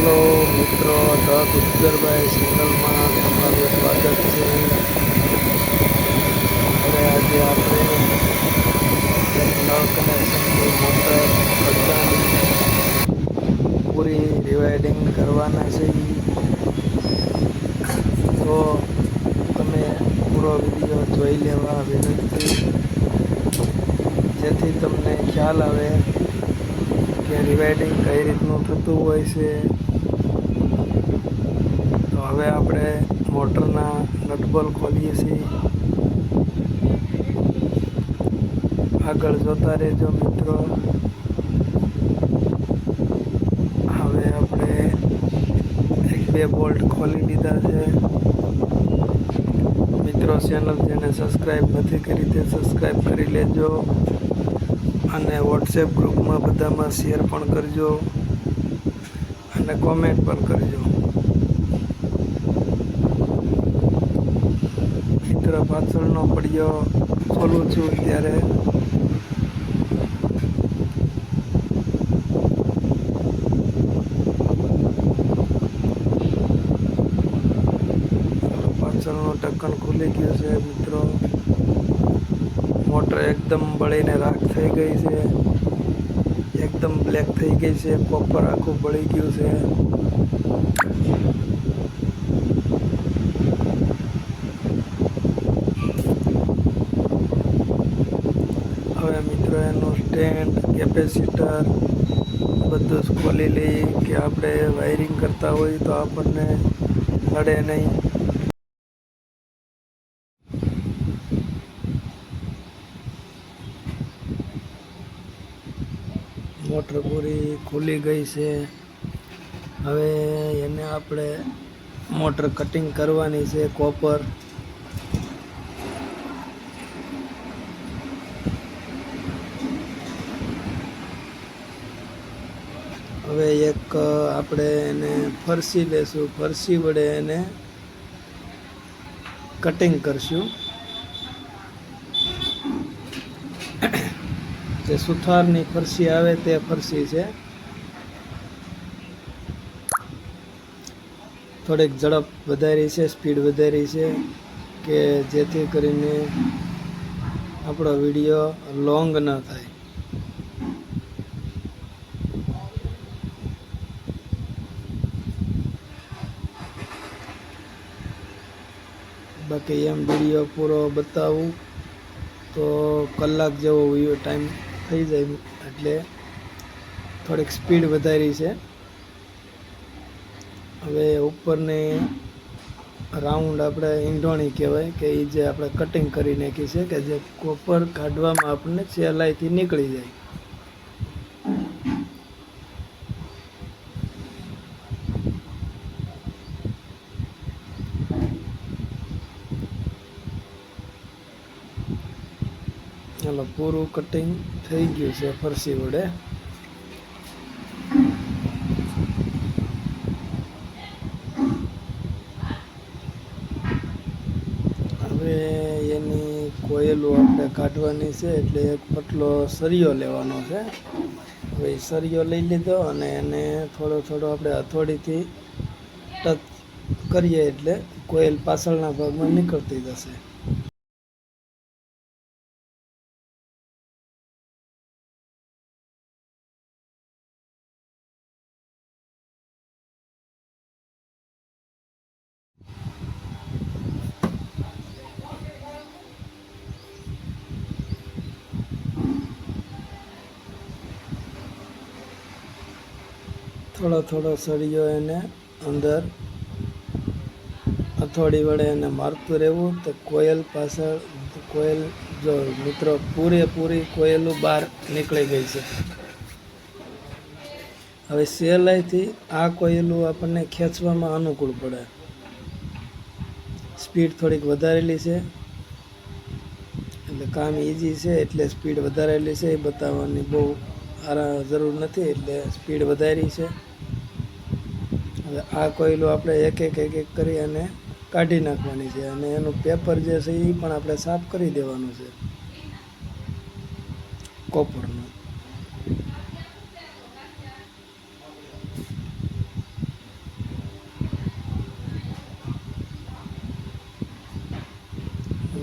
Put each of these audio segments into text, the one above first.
હાલો મિત્રો, ધ ગુજ્જરભાઈ ચેનલમાં તમારું સ્વાગત છે. હવે આજે આપણે એક નળ કનેક્શનની મોટર ખડકાની પૂરી રિવાઇડિંગ કરવાના છે. તો તમે પૂરો વિડીયો જોઈ લેવા વિનંતી, જેથી તમને ખ્યાલ આવે કે રિવાઇડિંગ કઈ રીતનું થતું હોય છે. તો હવે આપણે મોટરના નટબોલ ખોલીએ છીએ. આગળ જોતા રહેજો મિત્રો. હવે આપણે 1-2 બોલ્ટ ખોલી દીધા છે. મિત્રો, ચેનલ જેને સબસ્ક્રાઈબ નથી કરી તે સબસ્ક્રાઈબ કરી લેજો અને વોટ્સએપ ગ્રુપમાં બધામાં શેર પણ કરજો અને કોમેન્ટ પણ કરજો. મિત્ર, પાછળનો પડ્યો ખોલું છું ત્યારે પાછળનું ઢક્કન ખુલી ગયું છે. મિત્રો, મોટર એકદમ બળીને રાખ થઈ ગઈ છે, એકદમ બ્લેક થઈ ગઈ છે, કોપર આખું બળી ગયું છે. હવે મિત્રો, એનું સ્ટેન્ડ, કેપેસિટર બધું જ ખોલી લઈએ કે આપણે વાયરિંગ કરતા હોય તો આપણને નડે નહીં. મોટર પૂરી ખુલી ગઈ છે. હવે એને આપણે મોટર કટિંગ કરવાની છે. કોપર હવે એક આપણે એને ફરસી લેશું, ફરસી વડે એને કટિંગ કરશું. જે સુથારની ફરસી આવે તે ફરસી છે. થોડીક ઝડપ વધારી છે, સ્પીડ વધારી છે કે જેથી કરીને આપણો વિડીયો લોંગ ન થાય. બાકી એમ વિડીયો પૂરો બતાવું તો કલાક જેવો ટાઈમ થઈ જાય, એટલે થોડીક સ્પીડ વધારી છે. હવે ઉપરની રાઉન્ડ આપણે ઈંઢોણી કહેવાય કે એ જે આપણે કટિંગ કરી નાખી છે, કે જે કોપર કાઢવામાં આપણને સહેલાઈથી નીકળી જાય. ચાલો, પૂરું કટિંગ થઈ ગયું છે ફરસી વડે. હવે એની કોયલું આપણે કાઢવાની છે, એટલે એક પટલો સરિયો લેવાનો છે. હવે એ સરિયો લઈ લીધો અને એને થોડો થોડો આપણે હથોડીથી ટચ કરીએ એટલે કોયલ પાછળના ભાગમાં નીકળતી જશે. થોડો થોડો સળિયો એને અંદર હથોડી વડે એને મારતું રહેવું તો કોયલ પાછળ, કોયલ જો મિત્રો પૂરેપૂરી કોયલું બહાર નીકળી ગઈ છે. હવે સહેલાઈથી આ કોયલું આપણને ખેંચવામાં અનુકૂળ પડે. સ્પીડ થોડીક વધારેલી છે એટલે કામ ઇઝી છે, એટલે સ્પીડ વધારેલી છે એ બતાવવાની બહુ જરૂર નથી, એટલે સ્પીડ વધારી છે. હવે આ કોયલું આપણે એક એક કરી અને કાઢી નાખવાની છે, અને એનું પેપર જે છે એ પણ આપણે સાફ કરી દેવાનું છે કોપરનું.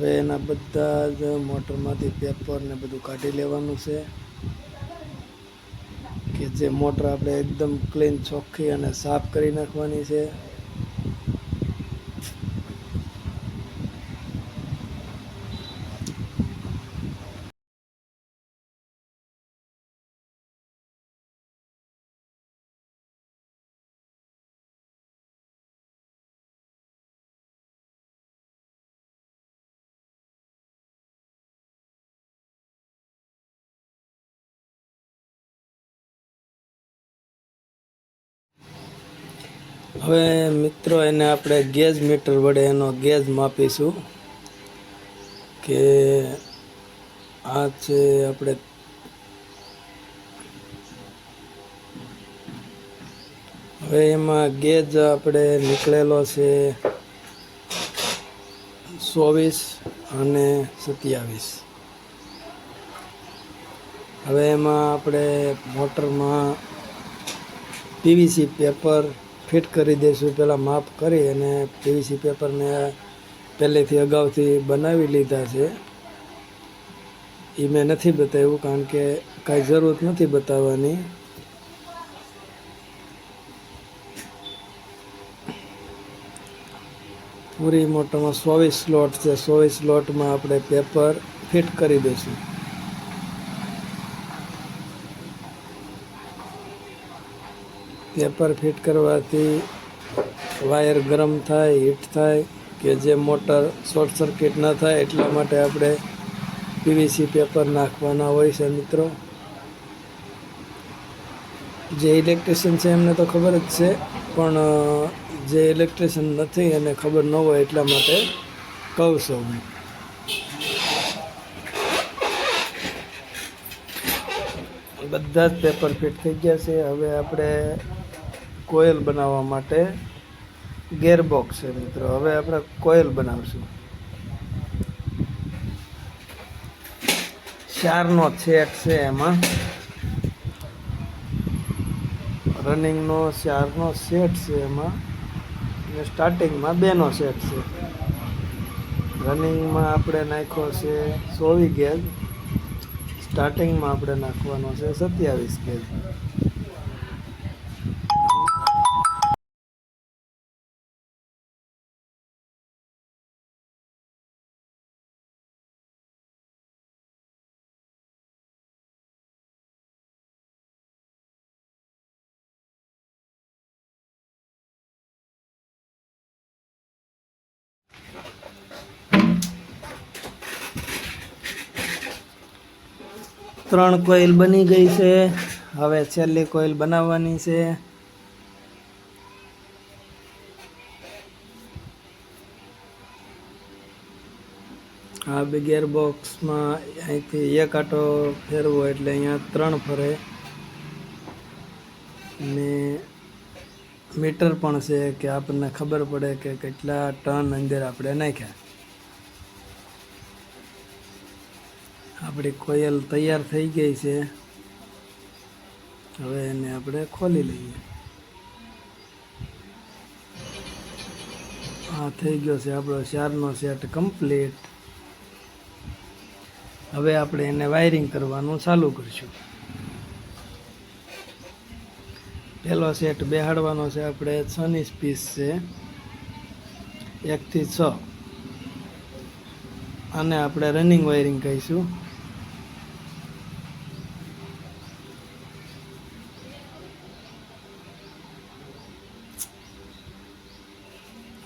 હવે એના બધા જ મોટરમાંથી પેપર ને બધું કાઢી લેવાનું છે, કે જે મોટર આપણે એકદમ ક્લીન ચોખ્ખી અને સાફ કરી નાખવાની છે. હવે મિત્રો એને આપણે ગેજ મીટર વડે એનો ગેજ માપીશું, કે આ છે આપણે હવે એમાં ગેજ આપણે નીકળેલો છે 24 અને 27. હવે એમાં આપણે મોટરમાં પીવીસી પેપર ફિટ કરી દઈશું. પહેલાં માપ કરી અને પીવીસી પેપરને પહેલેથી અગાઉથી બનાવી લીધા છે. એ મેં નથી બતાવ્યું કારણ કે કાંઈ જરૂર નથી બતાવવાની. પૂરી મોટરમાં 24 સ્લોટ છે. 24 સ્લોટમાં આપણે પેપર ફિટ કરી દઈશું. પેપર ફિટ કરવાથી વાયર ગરમ થાય, હીટ થાય, કે જે મોટર શોર્ટ સર્કિટ ન થાય એટલા માટે આપણે પીવીસી પેપર નાખવાના હોય છે મિત્રો. જે ઇલેક્ટ્રિશિયન છે એમને તો ખબર જ છે, પણ જે ઇલેક્ટ્રિશિયન નથી અને ખબર ન હોય એટલા માટે કહું છું હું. બધા જ પેપર ફિટ થઈ ગયા છે. હવે આપણે કોઇલ બનાવવા માટે ગેરબોક્સ છે મિત્રો. હવે આપણે કોઇલ બનાવશું. 4નો સેટ છે. એમાં રનિંગનો 4નો સેટ છે એમાં, અને સ્ટાર્ટિંગમાં 2નો સેટ છે. રનિંગમાં આપણે નાખ્યો છે 24 ગેજ, સ્ટાર્ટિંગમાં આપણે નાખવાનો છે 27 ગેજ. ત્રણ કોઇલ બની ગઈ છે. હવે છેલ્લી કોઇલ બનાવવાની છે. આ બે ગેરબોક્સમાં અહીંથી એક આંટો ફેરવો એટલે અહીંયા 3 ફરે, ને મીટર પણ છે કે આપણને ખબર પડે કે કેટલા ટન અંદર આપણે નાખ્યા. આપણી કોયલ તૈયાર થઈ ગઈ છે. હવે એને આપણે ખોલી લઈએ. આ થઈ ગયો છે આપણો 4નો સેટ કમ્પ્લીટ. હવે આપણે એને વાયરિંગ કરવાનું ચાલુ કરીશું. પહેલો સેટ બેહાડવાનો છે આપણે 6ની પીસ છે, 1 થી 6. આને આપણે રનિંગ વાયરિંગ કહીશું.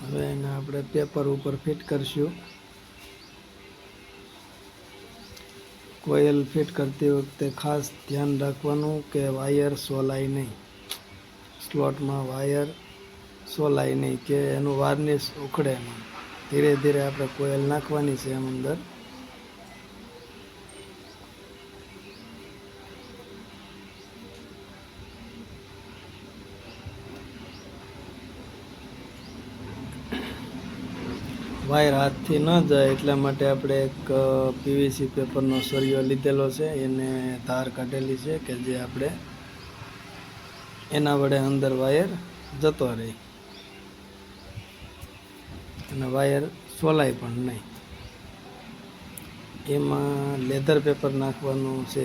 હવે એને આપણે પેપર ઉપર ફિટ કરશું. કોઇલ ફિટ કરતી વખતે ખાસ ધ્યાન રાખવાનું કે વાયર સોલાય નહીં, સ્લોટમાં વાયર સોલાય નહીં, કે એનું વાર્નિશ ઉખડે નહીં. ધીરે ધીરે આપણે કોઇલ નાખવાની છે એમ અંદર. વાયર હાથથી ન જાય એટલા માટે આપણે એક પીવીસી પેપરનો સળિયો લીધેલો છે, એને ધાર કાઢેલી છે કે જે આપણે એના વડે અંદર વાયર જતો રહે અને વાયર સોલાય પણ નહીં. એમાં લેધર પેપર નાખવાનું છે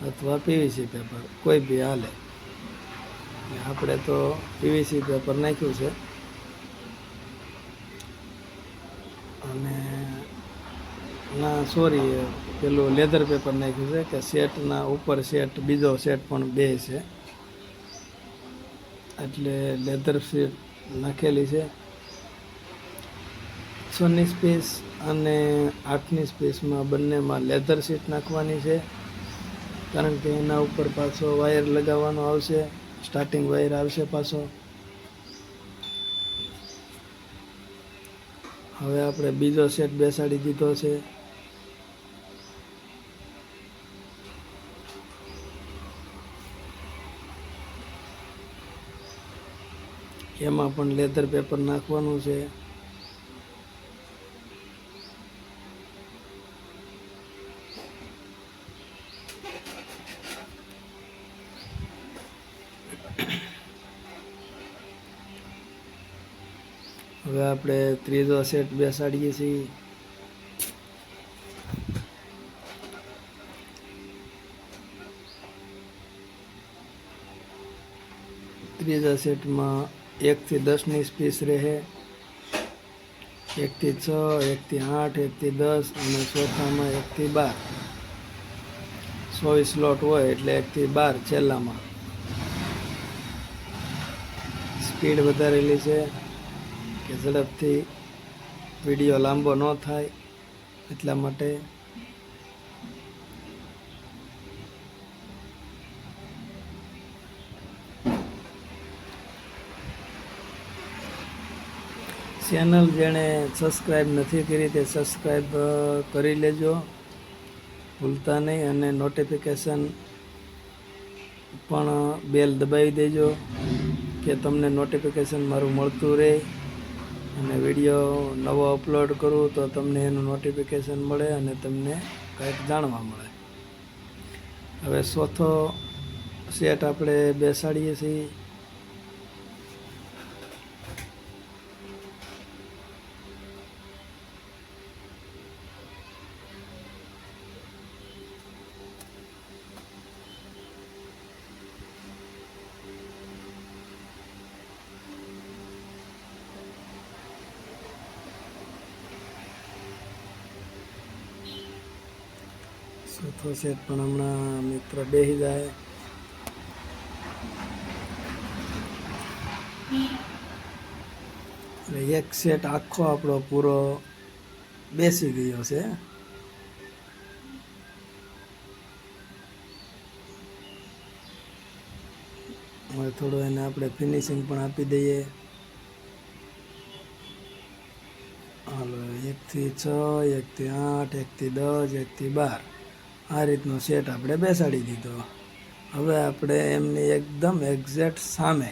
અથવા પીવીસી પેપર, કોઈ બી હાલે. આપણે તો પીવીસી પેપર નાખ્યું છે અને ના સોરી પેલું લેધર પેપર નાખ્યું છે કે સેટના ઉપર સેટ બીજો સેટ પણ બે છે, એટલે લેધર શીટ નાખેલી છે. 6ની સ્પેસ અને 8ની સ્પેસમાં બંનેમાં લેધર શીટ નાખવાની છે, કારણ કે એના ઉપર પાછો વાયર લગાવવાનો આવશે, સ્ટાર્ટિંગ વાયર આવશે પાછો. હવે આપણે બીજો સેટ બેસાડી દીધો છે. એમાં પણ લેધર પેપર નાખવાનું છે. હવે આપણે ત્રીજો સેટ બેસાડીએ છીએ. ત્રીજા સેટમાં 1 થી 10ની સ્પેસ રહે, 1 થી 6, 1 થી 8, 1 થી 10 અને ચોથામાં 1 થી 12. 24 સ્લોટ હોય એટલે 1 થી 12 છેલ્લામાં. સ્પીડ વધારેલી છે કે ઝડપથી વિડીયો લાંબો ન થાય એટલા માટે. ચેનલ જેણે સબસ્ક્રાઈબ નથી કરી તે સબસ્ક્રાઈબ કરી લેજો ભૂલતા નહીં, અને નોટિફિકેશન પણ બેલ દબાવી દેજો કે તમને નોટિફિકેશન મારું મળતું રહે, અને વિડીયો નવો અપલોડ કરું તો તમને એનું નોટિફિકેશન મળે અને તમને કંઈક જાણવા મળે. હવે ચોથો સેટ આપણે બેસાડીએ છીએ. ચોથો સેટ પણ હમણાં મિત્ર બેસી જાય. એક સેટ આખો આપણો પૂરો બેસી ગયો છે. હવે થોડું એને આપણે ફિનિશિંગ પણ આપી દઈએ. હાલો, 1 થી 6, 1 થી 8, 1 થી 10, 1 થી 12 આ રીતનો સેટ આપણે બેસાડી દીધો. હવે આપણે એમની એકદમ એક્ઝેક્ટ સામે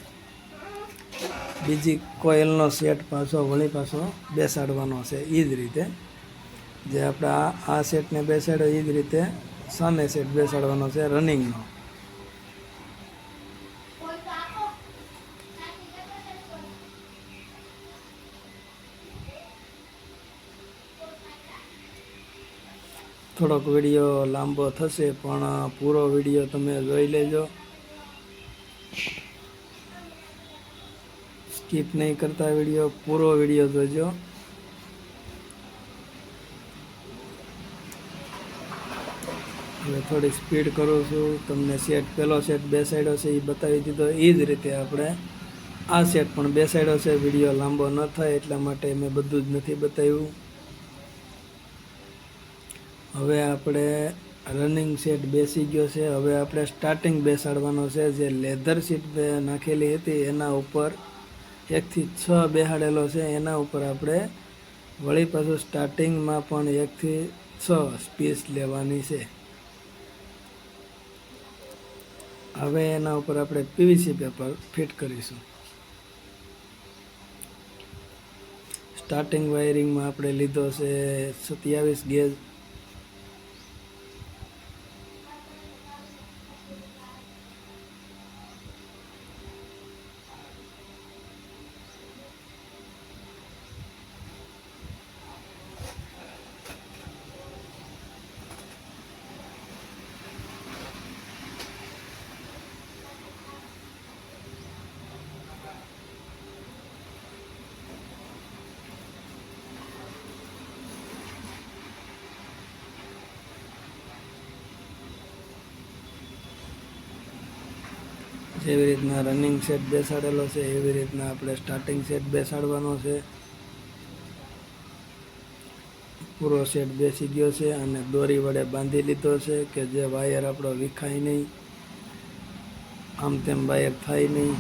બીજી કોઇલનો સેટ પાછો વળી પાછો બેસાડવાનો છે. એ જ રીતે જે આપણે આ સેટને બેસાડ્યો એ જ રીતે સામે સેટ બેસાડવાનો છે રનિંગનો. થોડોક વિડીયો લાંબો થશે પણ પૂરો વિડીયો તમે જોઈ લેજો, સ્કીપ નહીં કરતા, વિડીયો પૂરો વિડીયો જોજો. હવે થોડી સ્પીડ કરું છું, તમને સેટ પહેલો સેટ બેસાડ્યો છે એ બતાવી દીધો. એ જ રીતે આપણે આ સેટ પણ બેસાડ્યો છે. વિડીયો લાંબો ન થાય એટલા માટે મેં બધું જ નથી બતાવ્યું. હવે આપણે રનિંગ સેટ બેસી ગયો છે. હવે આપણે સ્ટાર્ટિંગ બેસાડવાનો છે. જે લેધર શીટ નાખેલી હતી એના ઉપર 1 થી 6 બેસાડેલો છે, એના ઉપર આપણે વળી પાછું સ્ટાર્ટિંગમાં પણ 1 થી 6 સ્પેસ લેવાની છે. હવે એના ઉપર આપણે પીવીસી પેપર ફિટ કરીશું. સ્ટાર્ટિંગ વાયરિંગમાં આપણે લીધો છે 27 ગેજ. જેવી રીતના રનિંગ સેટ બેસાડેલો છે એવી રીતના આપણે સ્ટાર્ટિંગ સેટ બેસાડવાનો છે. પૂરો સેટ બેસી ગયો છે અને દોરી વડે બાંધી લીધો છે કે જે વાયર આપણો વિખાય નહીં, આમ તેમ વાયર થાય નહીં.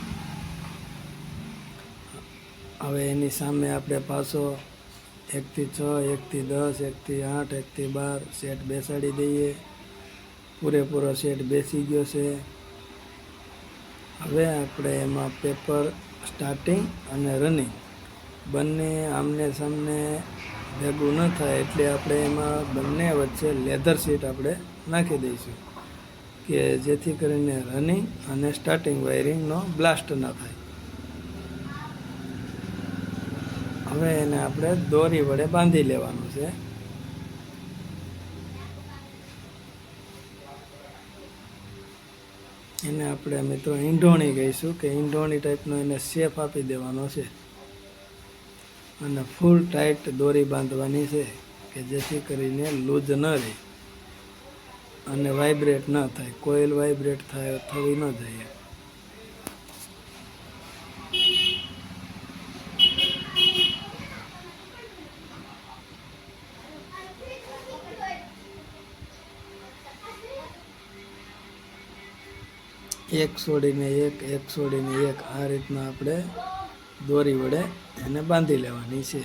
હવે એની સામે આપણે પાછો 1 થી 6, 1 થી 10, 1 થી 8, 1 થી 12 સેટ બેસાડી દઈએ. પૂરેપૂરો સેટ બેસી ગયો છે. હવે આપણે એમાં પેપર સ્ટાર્ટિંગ અને રનિંગ બંને આમને સામને ભેગું ન થાય એટલે આપણે એમાં બંને વચ્ચે લેધર સીટ આપણે નાખી દઈશું કે જેથી કરીને રનિંગ અને સ્ટાર્ટિંગ વાયરિંગનો બ્લાસ્ટ ના થાય. હવે એને આપણે દોરી વડે બાંધી લેવાનું છે. એને આપણે મિત્રો ઈંઢોણી કહીશું કે ઈંઢોણી ટાઈપનો એને શેપ આપી દેવાનો છે અને ફૂલ ટાઈટ દોરી બાંધવાની છે કે જેથી કરીને લૂઝ ન રહે અને વાઇબ્રેટ ન થાય. કોઇલ વાઇબ્રેટ થવી ન જોઈએ. એક છોડીને એક આ રીતના આપણે દોરી વડે એને બાંધી લેવાની છે.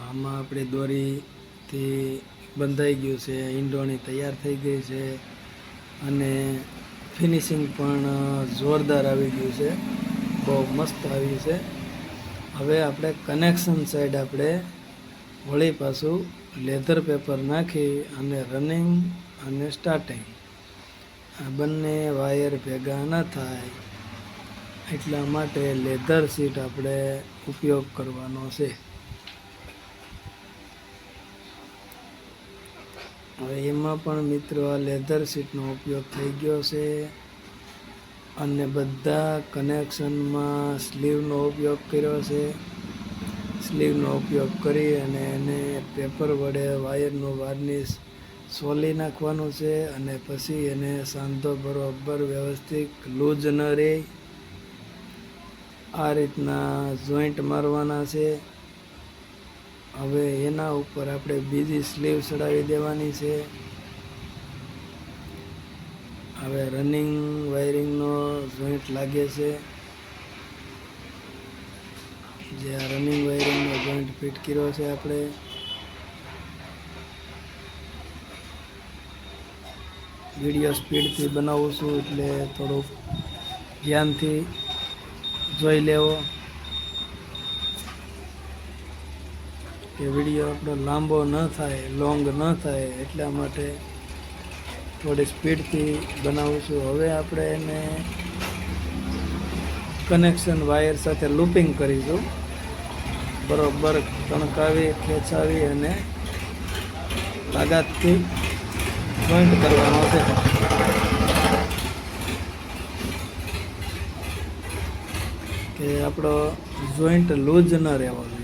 આમાં આપણી દોરીથી બંધાઈ ગયું છે, ઈંડોણી તૈયાર થઈ ગઈ છે અને ફિનિશિંગ પણ જોરદાર આવી ગયું છે, બહુ મસ્ત આવ્યું છે. હવે આપણે કનેક્શન સાઈડ આપણે વળી પાછું લેધર પેપર નાખી અને રનિંગ અને સ્ટાર્ટિંગ આ બંને વાયર ભેગા ન થાય એટલા માટે લેધર સીટ આપણે ઉપયોગ કરવાનો છે. હવે એમાં પણ મિત્રો આ લેધર સીટનો ઉપયોગ થઈ ગયો છે અને બધા કનેક્શનમાં સ્લીવનો ઉપયોગ કર્યો છે. સ્લીવનો ઉપયોગ કરી અને એને પેપર વડે વાયરનું વાર્નિશ સોલી નાખવાનું છે અને પછી એને સાંધો બરોબર વ્યવસ્થિત લૂઝ ન રહે આ રીતના જોઈન્ટ મારવાના છે. હવે એના ઉપર આપણે બીજી સ્લીવ ચડાવી દેવાની છે. હવે રનિંગ વાયરિંગનો જોઈન્ટ લાગે છે, જે આ રનિંગ વાયરિંગનો જોઈન્ટ ફિટ કર્યો છે. આપણે વિડીયો સ્પીડથી બનાવું છું એટલે થોડુંક ધ્યાનથી જોઈ લેવો કે વિડીયો આપણો લાંબો ન થાય, લોંગ ન થાય એટલા માટે થોડી સ્પીડથી બનાવું છું. હવે આપણે એને કનેક્શન વાયર સાથે લૂપિંગ કરીશું, બરોબર ટણકાવી ખેંચાવી અને તાકાતથી જોઈન્ટ કરવાનો છે. કે આપણો જોઈન્ટ લૂઝ ન રહેવો જોઈએ.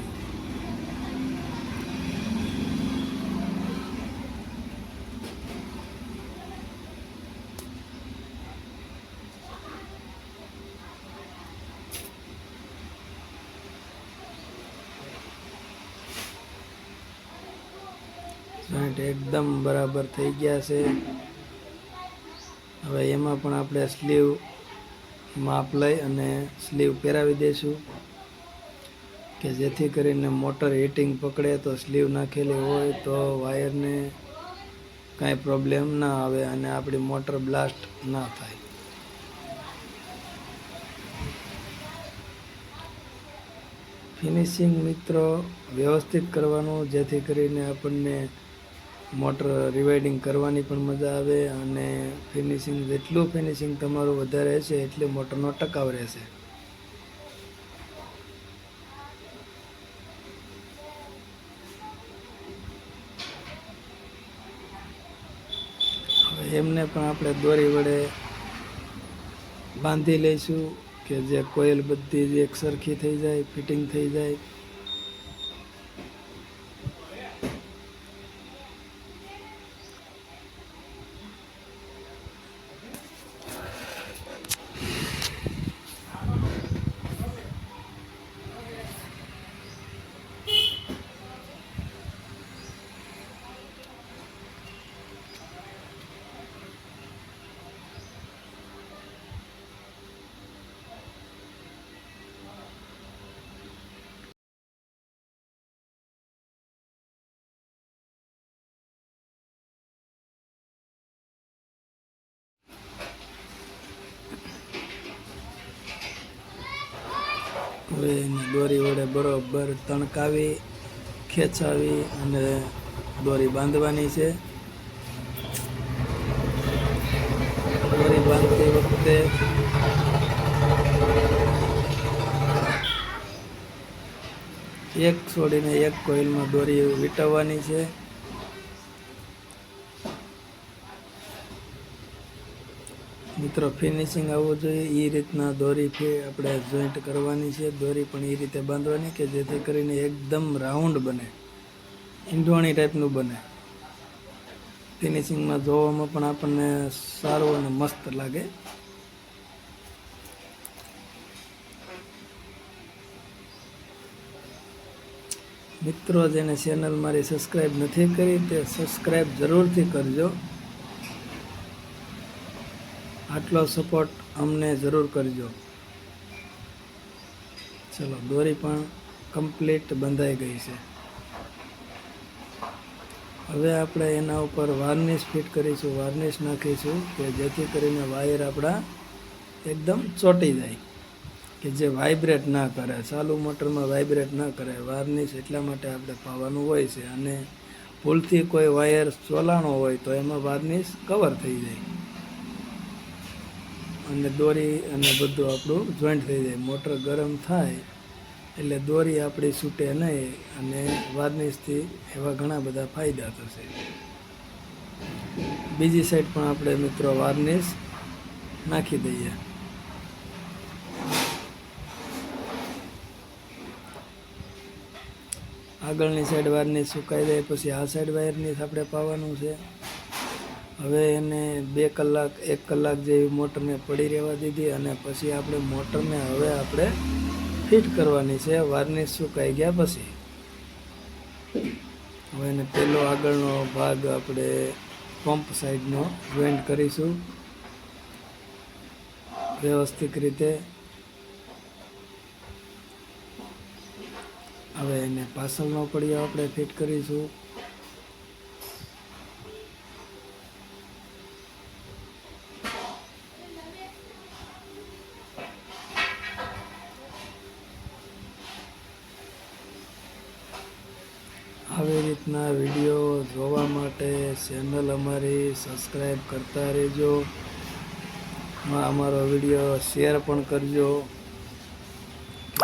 જોઈન્ટ એકદમ બરાબર થઈ ગયા છે. હવે એમાં પણ આપણે સ્લીવ માપ લઈ અને સ્લીવ પહેરાવી દઈશું કે જેથી કરીને મોટર હીટિંગ પકડે તો સ્લીવ નાખેલી હોય તો વાયરને કાંઈ પ્રોબ્લેમ ના આવે અને આપણી મોટર બ્લાસ્ટ ના થાય. ફિનિશિંગ મિત્રો વ્યવસ્થિત કરવાનું, જેથી કરીને આપણને મોટર રિવાઇડિંગ કરવાની પણ મજા આવે, અને ફિનિશિંગ જેટલું ફિનિશિંગ તમારું વધારે હશે એટલે મોટરનો ટકાવ રહેશે. હવે એમને પણ આપણે દોરી વડે બાંધી લઈશું કે જે કોઇલ બધી જ એક સરખી થઈ જાય, ફિટિંગ થઈ જાય. હવે એને દોરી વડે બરોબર તણકાવી, ખેંચાવી અને દોરી બાંધવાની છે. દોરી બાંધતી વખતે એક છોડીને એક કોઇલમાં દોરી વીંટવવાની છે. મિત્રો ફિનિશિંગ આવવું જોઈએ એ રીતના દોરીથી આપણે જોઈન્ટ કરવાની છે. દોરી પણ એ રીતે બાંધવાની કે જેથી કરીને એકદમ રાઉન્ડ બને, ઈંડોણી ટાઈપનું બને. ફિનિશિંગમાં જોવામાં પણ આપણને સારું અને મસ્ત લાગે. મિત્રો જેને ચેનલ મારી સબસ્ક્રાઈબ નથી કરી તે સબસ્ક્રાઈબ જરૂરથી કરજો. આટલો સપોર્ટ અમને જરૂર કરજો. ચલો, દોરી પણ કમ્પ્લીટ બંધાઈ ગઈ છે. હવે આપણે એના ઉપર વાર્નિશ ફિટ કરીશું, વાર્નિશ નાખીશું કે જેથી કરીને વાયર આપણા એકદમ ચોંટી જાય, કે જે વાઇબ્રેટ ના કરે, ચાલુ મોટરમાં વાઇબ્રેટ ના કરે. વાર્નિશ એટલા માટે આપણે પાવાનું હોય છે, અને ભૂલથી કોઈ વાયર ચોલાણો હોય તો એમાં વાર્નિશ કવર થઈ જાય અને દોરી અને બધું આપણું જોઈન્ટ થઈ જાય. મોટર ગરમ થાય એટલે દોરી આપણી છૂટે નહીં, અને વાર્નિશથી એવા ઘણા બધા ફાયદા થશે. બીજી સાઈડ પણ આપણે મિત્રો વાર્નિશ નાખી દઈએ. આગળની સાઈડ વાર્નિશ સુકાઈ જાય પછી આ સાઈડ વાયરની આપણે પાવાનું છે. હવે એને 2 કલાક 1 કલાક જેવી મોટરને પડી રહેવા દીધી, અને પછી આપણે મોટરને હવે આપણે ફિટ કરવાની છે વાર્નિશ સુકાઈ ગયા પછી. હવે એને પહેલો આગળનો ભાગ આપણે પંપ સાઈડનો જોઈન્ટ કરીશું વ્યવસ્થિત રીતે. હવે એને પાછળનો પડિયો આપણે ફિટ કરીશું. આવી રીતના વિડીયો જોવા માટે ચેનલ અમારી સબસ્ક્રાઈબ કરતા રહેજો. અમારો વિડીયો શેર પણ કરજો,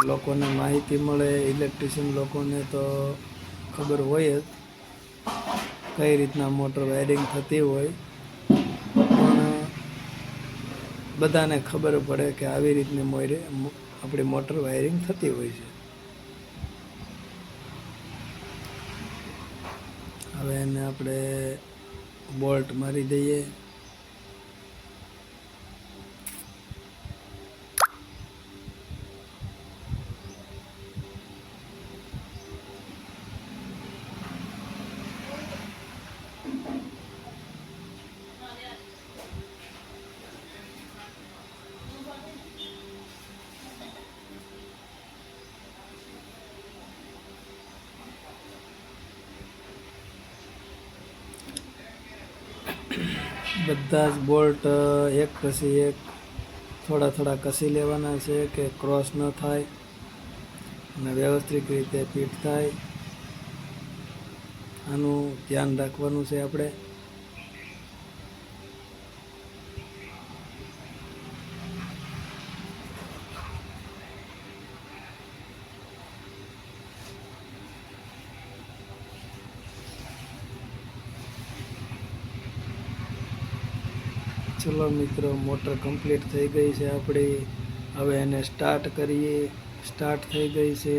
લોકોને માહિતી મળે. ઇલેક્ટ્રિશિયન લોકોને તો ખબર હોય જ કઈ રીતના મોટર વાયરિંગ થતી હોય, પણ બધાને ખબર પડે કે આવી રીતની આપણી મોટર વાયરિંગ થતી હોય છે. હવે એને આપણે બોલ્ટ મારી દઈએ. બધા જ બોલ્ટ એક પછી એક થોડા થોડા કસી લેવાના છે કે ક્રોસ ન થાય. અને વ્યવસ્થિત રીતે ફિટ થાય આનું ધ્યાન રાખવાનું છે આપણે. ચલો મિત્રો, મોટર કમ્પ્લીટ થઈ ગઈ છે આપણી. હવે એને સ્ટાર્ટ કરીએ. સ્ટાર્ટ થઈ ગઈ છે.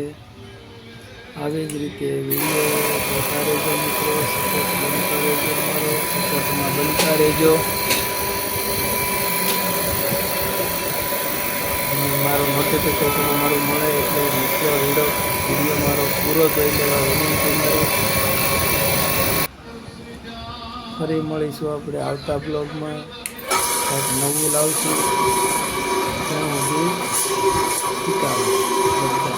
આવી જ રીતે વિડીયો જોતા રહેજો મિત્રો. સપોર્ટ બનતા રહેજો, મારો સપોર્ટમાં બનતા રહેજો. અને મારું નોટિફિકેશન અમારું મળે એટલે મિત્રો વિડીયો મારો પૂરો થઈ લેવા વિનંતી મારી. ફરી મળીશું આપણે આવતા બ્લોગમાં. કંઈક નવું લાવશું. ત્યાં સુધી શીખાવું બધા.